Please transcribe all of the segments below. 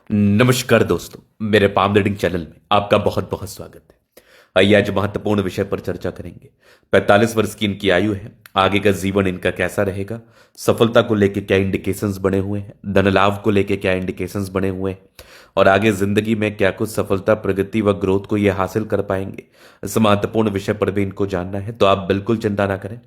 नमस्कार दोस्तों, मेरे पाम रीडिंग चैनल में आपका बहुत बहुत स्वागत है। आइए आज महत्वपूर्ण विषय पर चर्चा करेंगे। 45 वर्ष की इनकी आयु है। आगे का जीवन इनका कैसा रहेगा? सफलता को लेके क्या इंडिकेशंस बने हुए हैं? धन लाभ को लेके क्या इंडिकेशंस बने हुए हैं? और आगे जिंदगी में क्या कुछ सफलता, प्रगति व ग्रोथ को ये हासिल कर पाएंगे? इस महत्वपूर्ण विषय पर भी इनको जानना है, तो आप बिल्कुल चिंता ना करें।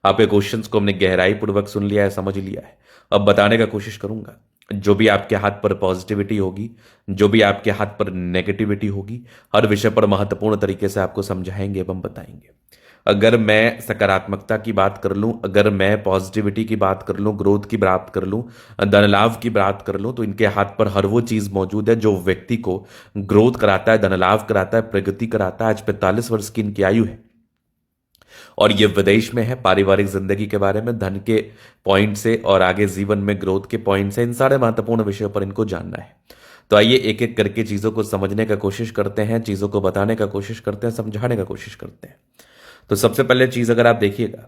आपके क्वेश्चंस को हमने गहराई पूर्वक सुन लिया है, समझ लिया है। अब बताने का कोशिश करूंगा। जो भी आपके हाथ पर पॉजिटिविटी होगी, जो भी आपके हाथ पर नेगेटिविटी होगी, हर विषय पर महत्वपूर्ण तरीके से आपको समझाएंगे एवं बताएंगे। अगर मैं सकारात्मकता की बात कर लूं, अगर मैं पॉजिटिविटी की बात कर लूं, ग्रोथ की बात कर लूं, धन लाभ की बात कर लूं, तो इनके हाथ पर हर वो चीज मौजूद है जो व्यक्ति को ग्रोथ कराता है, धन लाभ कराता है, प्रगति कराता है। आज 45 वर्ष की इनकी आयु है और ये विदेश में है। पारिवारिक जिंदगी के बारे में, धन के पॉइंट से और आगे जीवन में ग्रोथ के पॉइंट से, इन सारे महत्वपूर्ण विषयों पर इनको जानना है। तो आइए एक एक करके चीजों को समझने का कोशिश करते हैं, चीजों को बताने का कोशिश करते हैं, समझाने का कोशिश करते हैं। तो सबसे पहले चीज अगर आप देखिएगा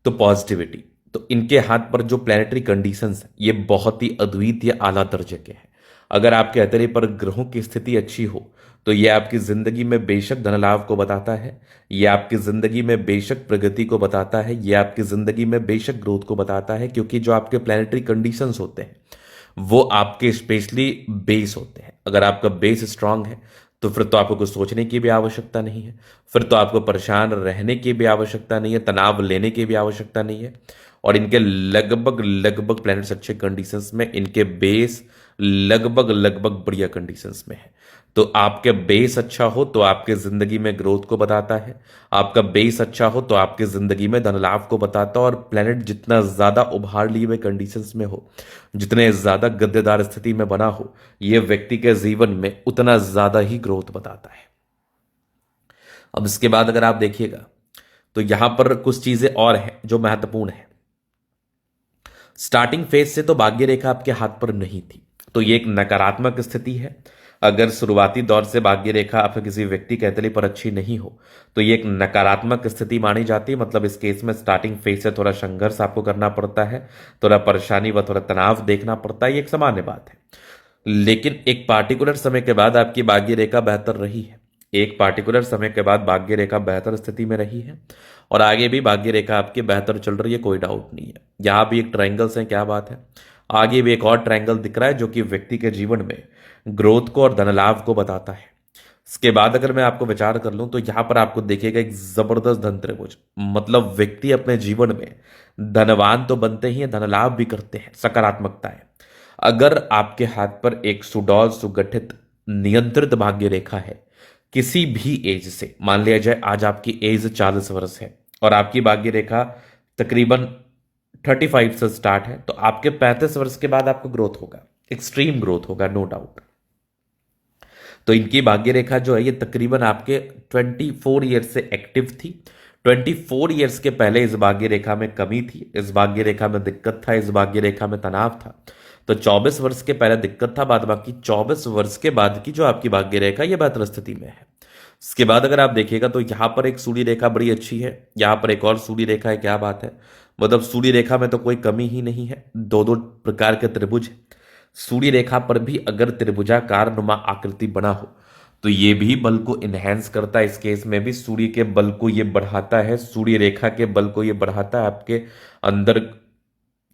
तो पॉजिटिविटी। तो इनके हाथ पर जो प्लैनेटरी कंडीशंस है ये बहुत ही अद्वितीय आला दर्जे के हैं। अगर आपके अतरे पर ग्रहों की स्थिति अच्छी हो तो ये आपकी जिंदगी में बेशक धन लाभ को बताता है, ये आपकी जिंदगी में बेशक प्रगति को बताता है, ये आपकी जिंदगी में बेशक ग्रोथ को बताता है, क्योंकि जो आपके प्लैनेटरी कंडीशंस होते हैं वो आपके स्पेशली बेस होते हैं। अगर आपका बेस स्ट्रांग है तो फिर तो आपको कुछ सोचने की भी आवश्यकता नहीं है, फिर तो आपको परेशान रहने की भी आवश्यकता नहीं है, तनाव लेने की भी आवश्यकता नहीं है। और इनके लगभग लगभग प्लैनेट्स अच्छे कंडीशंस में, इनके बेस लगभग लगभग बढ़िया कंडीशंस में है। तो आपके बेस अच्छा हो तो आपके जिंदगी में ग्रोथ को बताता है, आपका बेस अच्छा हो तो आपके जिंदगी में धन लाभ को बताता है। और प्लेनेट जितना ज्यादा उभार लिए हुए कंडीशंस में हो, जितने ज्यादा गद्देदार स्थिति में बना हो, यह व्यक्ति के जीवन में उतना ज्यादा ही ग्रोथ बताता है। अब इसके बाद अगर आप देखिएगा तो यहां पर कुछ चीजें और हैं जो महत्वपूर्ण है। स्टार्टिंग फेज से तो भाग्य रेखा आपके हाथ पर नहीं थी, तो ये एक नकारात्मक स्थिति है। अगर शुरुआती दौर से भाग्य रेखा आपके किसी व्यक्ति के हथेली पर अच्छी नहीं हो तो ये एक नकारात्मक स्थिति मानी जाती है। मतलब इस केस में स्टार्टिंग फेज से थोड़ा संघर्ष आपको करना पड़ता है, थोड़ा परेशानी व थोड़ा तनाव देखना पड़ता है, ये एक सामान्य बात है। लेकिन एक पार्टिकुलर समय के बाद आपकी भाग्य रेखा बेहतर रही है, एक पार्टिकुलर समय के बाद भाग्य रेखा बेहतर स्थिति में रही है और आगे भी भाग्य रेखा आपकी बेहतर चल रही है, कोई डाउट नहीं है। यहां भी एक ट्रायंगल्स है, क्या बात है। आगे भी एक और ट्रायंगल दिख रहा है जो कि व्यक्ति के जीवन में ग्रोथ को और धन लाभ को बताता है। इसके बाद अगर मैं आपको विचार कर लूं तो यहां पर आपको देखिएगा एक जबरदस्त धन त्रिभुज। मतलब व्यक्ति अपने जीवन में धनवान तो बनते ही हैं, धन लाभ भी करते हैं, सकारात्मकता है। अगर आपके हाथ पर एक सुडौल, सुगठित, नियंत्रित भाग्य रेखा है किसी भी एज से, मान लिया जाए आज आपकी एज 40 वर्ष है और आपकी भाग्य रेखा तकरीबन 35 से स्टार्ट है, तो आपके 35 वर्ष के बाद आपको ग्रोथ होगा, एक्सट्रीम ग्रोथ होगा, नो डाउट। तो इनकी भाग्य रेखा जो है ये तकरीबन आपके 24 ईयर्स से एक्टिव थी। 24 ईयर्स के पहले इस भाग्य रेखा में कमी थी, इस भाग्य रेखा में दिक्कत था, इस भाग्य रेखा में तनाव था। तो 24 वर्ष के पहले दिक्कत था, बाद बाकी 24 वर्ष के बाद की जो आपकी भाग्य रेखा ये बेहतर स्थिति में है। इसके बाद अगर आप देखिएगा तो यहां पर एक सूर्य रेखा बड़ी अच्छी है, यहां पर एक और सूर्य रेखा है, क्या बात है। मतलब सूर्य रेखा में तो कोई कमी ही नहीं है, दो दो प्रकार के त्रिभुज है। सूर्य रेखा पर भी अगर त्रिभुजाकार नुमा आकृति बना हो तो ये भी बल को इनहेंस करता है। इस केस में भी सूर्य के बल को ये बढ़ाता है, सूर्य रेखा के बल को ये बढ़ाता है, आपके अंदर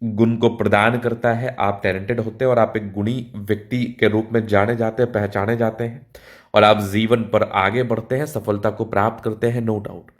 गुण को प्रदान करता है। आप टैलेंटेड होते हैं और आप एक गुणी व्यक्ति के रूप में जाने जाते हैं, पहचाने जाते हैं और आप जीवन पर आगे बढ़ते हैं, सफलता को प्राप्त करते हैं, नो डाउट।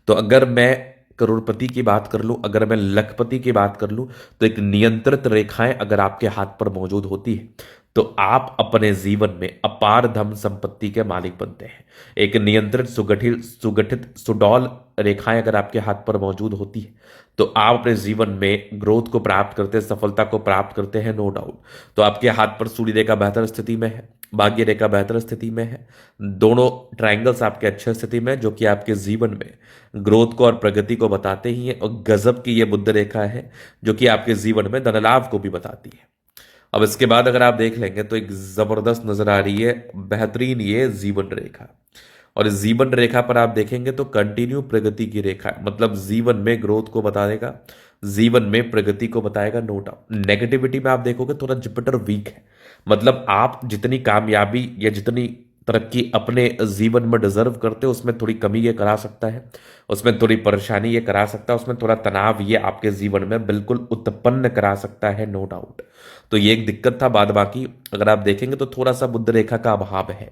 तो अगर मैं करोड़पति की बात कर लूं, अगर मैं लखपति की बात कर लूं, तो एक नियंत्रित रेखाएं अगर आपके हाथ पर मौजूद होती है तो आप अपने जीवन में अपार धन संपत्ति के मालिक बनते हैं। एक नियंत्रित, सुगठित सुगठित सुडौल रेखाएं अगर आपके हाथ पर मौजूद होती है तो आप अपने जीवन में ग्रोथ को प्राप्त करते हैं, सफलता को प्राप्त करते हैं, नो डाउट। तो आपके हाथ पर सूर्य रेखा बेहतर स्थिति में है, भाग्य रेखा बेहतर स्थिति में है, दोनों ट्रायंगल्स आपके अच्छे स्थिति में, जो कि आपके जीवन में ग्रोथ को और प्रगति को बताते ही हैं। और गजब की ये बुध रेखा है जो कि आपके जीवन में धन लाभ को भी बताती है। अब इसके बाद अगर आप देख लेंगे तो एक जबरदस्त नजर आ रही है, बेहतरीन ये जीवन रेखा। और इस जीवन रेखा पर आप देखेंगे तो कंटिन्यू प्रगति की रेखा है, मतलब जीवन में ग्रोथ को बताएगा, जीवन में प्रगति को बताएगा, नो डाउट। नेगेटिविटी में आप देखोगे थोड़ा जुपिटर वीक है, मतलब आप जितनी कामयाबी या जितनी तरक्की अपने जीवन में डिजर्व करते हो उसमें थोड़ी कमी ये करा सकता है, उसमें थोड़ी परेशानी ये करा सकता है, उसमें थोड़ा तनाव ये आपके जीवन में बिल्कुल उत्पन्न करा सकता है, नो डाउट। तो ये एक दिक्कत था। बाद बाकी अगर आप देखेंगे तो थोड़ा सा बुध रेखा का अभाव है,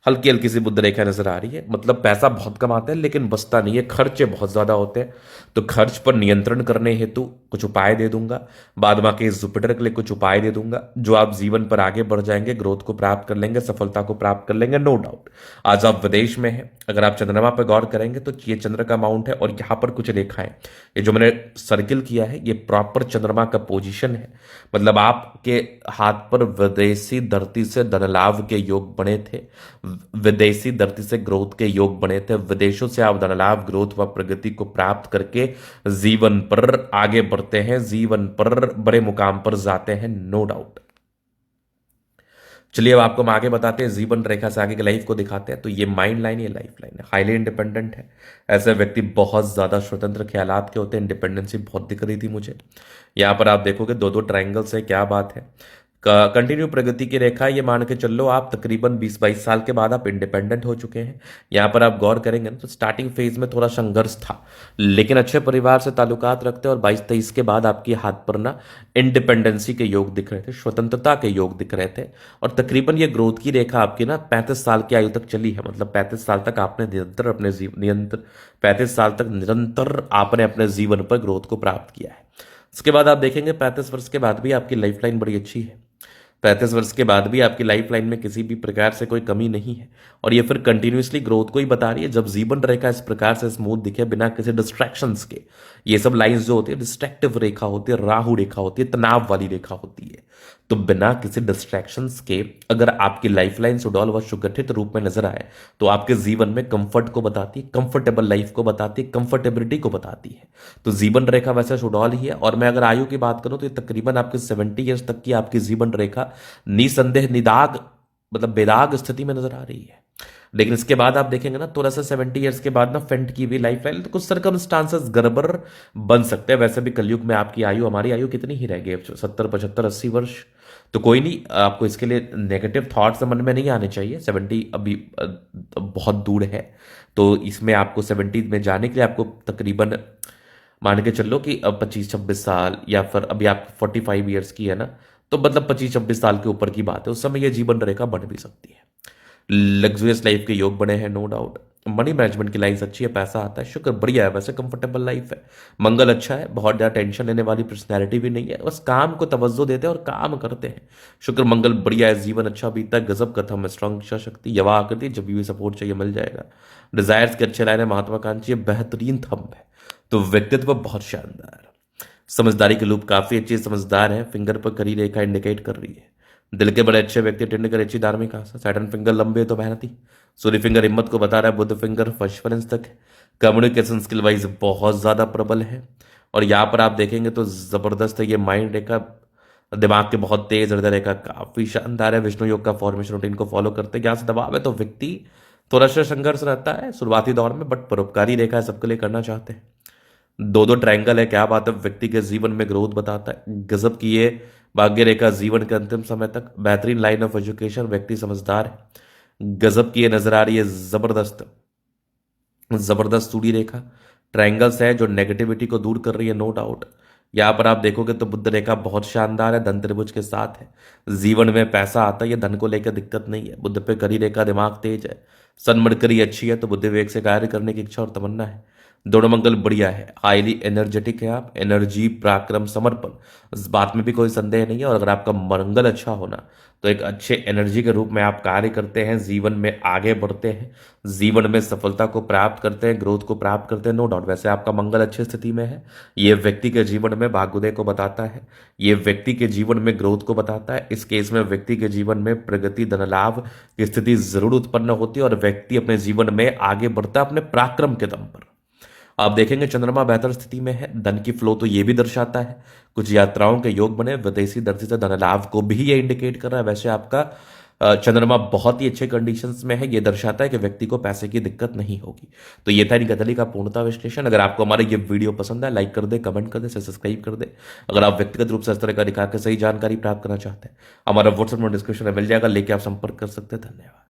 हल्की हल्की सी बुध रेखा नजर आ रही है, मतलब पैसा बहुत कमाते हैं लेकिन बचता नहीं है, खर्चे बहुत ज्यादा होते हैं। तो खर्च पर नियंत्रण करने हेतु कुछ उपाय दे दूंगा, बाद बाकी जुपिटर के लिए कुछ उपाय दे दूंगा, जो आप जीवन पर आगे बढ़ जाएंगे, ग्रोथ को प्राप्त कर लेंगे, सफलता को प्राप्त कर लेंगे, नो डाउट। आज आप विदेश में हैं, अगर आप चंद्रमा पर गौर करेंगे तो ये चंद्र का माउंट है और यहां पर कुछ रेखाएं, ये जो मैंने सर्किल किया है ये प्रॉपर चंद्रमा का पोजीशन है, मतलब आपके हाथ पर विदेशी धरती से धन लाभ के योग बने थे, विदेशी धरती से ग्रोथ के योग बने थे, विदेशों से आप धन लाभ, ग्रोथ व प्रगति को प्राप्त करके जीवन पर आगे बढ़ते हैं, जीवन पर बड़े मुकाम पर जाते हैं, नो डाउट। चलिए अब आपको हम आगे बताते हैं, जीवन रेखा से आगे की लाइफ को दिखाते हैं। तो ये माइंड लाइन, ये लाइफ लाइन है, हाईली इंडिपेंडेंट है। ऐसे व्यक्ति बहुत ज्यादा स्वतंत्र ख्यालात के होते हैं, इंडिपेंडेंसी बहुत दिख रही थी मुझे। यहां पर आप देखोगे दो दो ट्रायंगल्स है, क्या बात है। कंटिन्यू प्रगति की रेखा, ये मान के चल लो आप तकरीबन 20-22 साल के बाद आप इंडिपेंडेंट हो चुके हैं। यहां पर आप गौर करेंगे ना तो स्टार्टिंग फेज में थोड़ा संघर्ष था, लेकिन अच्छे परिवार से ताल्लुकात रखते और 22-23 के बाद आपके हाथ पर ना इंडिपेंडेंसी के योग दिख रहे थे, स्वतंत्रता के योग दिख रहे थे। और तकरीबन ये ग्रोथ की रेखा आपकी ना 35 साल की आयु तक चली है, मतलब 35 साल तक आपने निरंतर अपने निरंतर 35 साल तक निरंतर आपने अपने जीवन पर ग्रोथ को प्राप्त किया है। उसके बाद आप देखेंगे 35 वर्ष के बाद भी आपकी लाइफ लाइन बड़ी अच्छी है, 35 वर्ष के बाद भी आपकी लाइफ लाइन में किसी भी प्रकार से कोई कमी नहीं है, और ये फिर कंटिन्यूसली ग्रोथ को ही बता रही है। जब जीवन रेखा इस प्रकार से स्मूथ दिखे बिना किसी डिस्ट्रैक्शंस के, ये सब लाइंस जो होती है डिस्ट्रैक्टिव रेखा होती है, राहु रेखा होती है, तनाव वाली रेखा होती है, तो बिना किसी डिस्ट्रैक्शंस के अगर आपकी लाइफ लाइन सुडौल व सुगठित रूप में नजर आए तो आपके जीवन में कंफर्ट को बताती है, कंफर्टेबल लाइफ को बताती है, कंफर्टेबिलिटी को बताती है। तो जीवन रेखा वैसे सुडौल ही है। और मैं अगर आयु की बात करूं तो ये तकरीबन आपके 70 ईयर्स तक की आपकी जीवन रेखा निसंदेह निदाग मतलब बेदाग स्थिति में नजर आ रही है। लेकिन इसके बाद आप देखेंगे ना थोड़ा सा 70 ईयर्स के बाद ना फेंट की भी लाइफ लाइन, तो कुछ सर्कमस्टांसेस गड़बड़ बन सकते हैं। वैसे भी कलयुग में आपकी आयु, हमारी आयु कितनी ही रह गई, 70, 75, 80 वर्ष। तो कोई नहीं, आपको इसके लिए नेगेटिव थॉट्स मन में नहीं आने चाहिए। 70 अभी बहुत दूर है, तो इसमें आपको 70 में जाने के लिए आपको तकरीबन मान के चलो कि अब 25-26 साल, या फिर अभी आप 45 ईयर्स की है ना, तो मतलब 25-26 साल के ऊपर की बात है, उस समय ये जीवन रेखा बन भी सकती है। लग्जरियस लाइफ के योग बने हैं, नो डाउट। मनी मैनेजमेंट की लाइफ अच्छी है, पैसा आता है, शुक्र बढ़िया है, वैसे कंफर्टेबल लाइफ है, मंगल अच्छा है, बहुत ज्यादा टेंशन लेने वाली पर्सनैलिटी भी नहीं है, बस काम को तवज्जो देते हैं और काम करते हैं। शुक्र मंगल बढ़िया है, जीवन अच्छा बीता है, गजब का थम, स्ट्रॉन्ग इच्छा शक्ति, यवा आकृति, जब भी सपोर्ट चाहिए मिल जाएगा, डिजायर्स के अच्छे लाइन है, महत्वाकांक्षी बेहतरीन थंब है, तो व्यक्तित्व बहुत शानदार। समझदारी की लूप काफी अच्छी, समझदार है, फिंगर पर करी रेखा इंडिकेट कर रही है। दिल के बड़े अच्छे व्यक्ति, टिंड कर अच्छी धार्मिक आशा, सैटर्न फिंगर लंबे तो मेहनती, सूर्य फिंगर हिम्मत को बता रहा है, बुध फिंगर फर्स्ट तक है, कम्युनिकेशन स्किल वाइज बहुत ज्यादा प्रबल है। और यहां पर आप देखेंगे तो जबरदस्त है, ये माइंड रेखा दिमाग के बहुत तेज, हृदय रेखा काफी शानदार है, विष्णु योग का फॉर्मेशन रूटीन को फॉलो करते हैं। यहाँ से दबाव है तो व्यक्ति थोड़ा सा संघर्ष रहता है शुरुआती दौर में, बट परोपकारी रेखा है, सबके लिए करना चाहते हैं। दो दो ट्रायंगल है, क्या बात है, व्यक्ति के जीवन में ग्रोथ बताता है, गजब की ये भाग्य रेखा, जीवन के अंतिम समय तक बेहतरीन लाइन ऑफ एजुकेशन, व्यक्ति समझदार है, गजब की ये नजर आ रही है, जबरदस्त जबरदस्त सूर्य रेखा, ट्रायंगल्स है जो नेगेटिविटी को दूर कर रही है, नो डाउट। यहां पर आप देखोगे तो बुद्ध रेखा बहुत शानदार है, धन त्रिभुज के साथ है, जीवन में पैसा आता है, ये धन को लेकर दिक्कत नहीं है। बुद्ध पे करी रेखा, दिमाग तेज है, सन मड़करी अच्छी है, तो बुद्ध विवेक से कार्य करने की इच्छा और तमन्ना है। दोनों मंगल बढ़िया है, हाईली एनर्जेटिक है आप, एनर्जी, पराक्रम, समर्पण, इस बात में भी कोई संदेह नहीं है। और अगर आपका मंगल अच्छा होना तो एक अच्छे एनर्जी के रूप में आप कार्य करते हैं, जीवन में आगे बढ़ते हैं, जीवन में सफलता को प्राप्त करते हैं, ग्रोथ को प्राप्त करते हैं, नो डाउट। वैसे आपका मंगल अच्छी स्थिति में है, ये व्यक्ति के जीवन में भाग्योदय को बताता है, ये व्यक्ति के जीवन में ग्रोथ को बताता है। इस केस में व्यक्ति के जीवन में प्रगति, धन लाभ की स्थिति जरूर उत्पन्न होती है और व्यक्ति अपने जीवन में आगे बढ़ता है अपने पराक्रम के दम पर। आप देखेंगे चंद्रमा बेहतर स्थिति में है, धन की फ्लो तो ये भी दर्शाता है, कुछ यात्राओं के योग बने, विदेशी धरती से धन लाभ को भी ये इंडिकेट कर रहा है। वैसे आपका चंद्रमा बहुत ही अच्छे कंडीशंस में है, ये दर्शाता है कि व्यक्ति को पैसे की दिक्कत नहीं होगी। तो ये था निकतली का पूर्णता विश्लेषण। अगर आपको हमारा ये वीडियो पसंद है, लाइक कर दे, कमेंट कर दे, सब्सक्राइब कर दे। अगर आप व्यक्तिगत रूप से इस तरह का दिखा के सही जानकारी प्राप्त करना चाहते हैं, हमारा व्हाट्सएप में डिस्क्रिप्शन में मिल जाएगा, लेके आप संपर्क कर सकते हैं। धन्यवाद।